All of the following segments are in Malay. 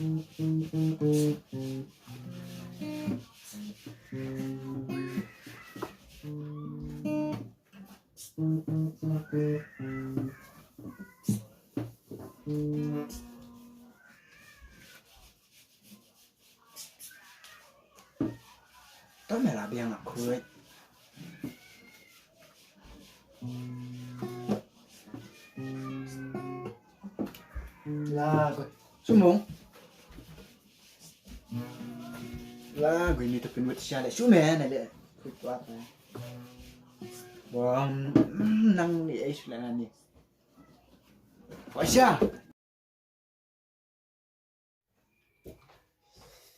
Tôi mẹ là biang ngọc khuấy. Là sumong. Là gue ini tapi buat siapa sumen ada. Kuat apa? Bom nang ni ai sulan ni. Wasya.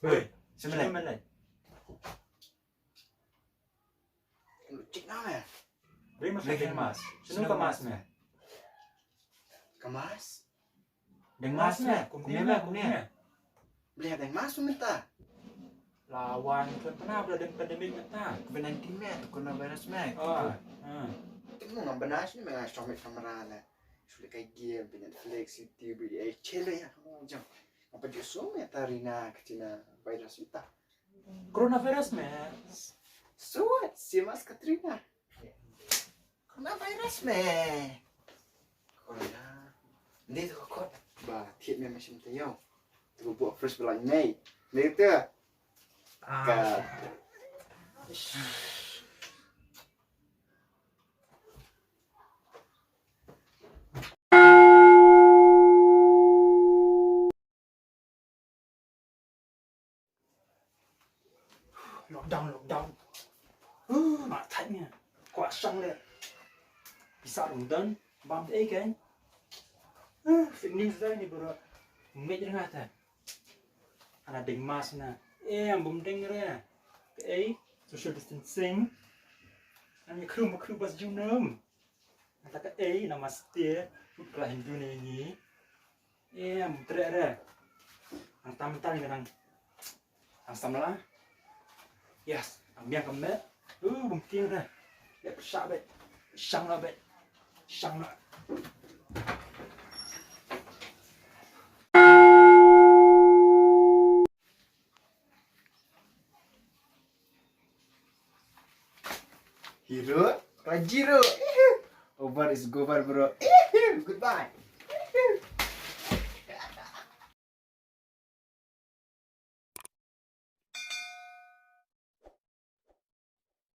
Hei, Sebenarnya. mana? Cik nama ya? Beri mas dengan mas. Sino ka mas me? Kemas. Dengan mas me, kumnya. Beli ada yang masuk minta. Lawan kan pernah ada pandemik mata. Benan timnya coronavirus me. Oh, Itu mau benar sih mengas comit kamera lah. Sudah kayak game punya Netflix, YouTube, cele ya kamu jam. Apa justru ya tarina kecina virus itu. coronavirus me. Suat si Mas Katrina. Coronavirus me. Corona. Ini tuh kok. Bah, tiap memang macam tu yo. Tu buat first bulan Mei. Ni tu. Ka. Lockdown. Mak thanya. Kuat sang le. Bisa undan, bam te kan. Fake news dah ni bro. Met dengan ta. Ana ding mas na. Yang bum ding re. Social distancing. Ani kru bas junam. Ata ka namaste. Putla Hindu ni. Yang tre re. Ang tam-tam ni nang. Ang samla. Yes, ang biang kamet. Bum ting re. Lep syak bet. Sang la bet. Sang la. Hero, Rajiro. Over is gover bro. Goodbye.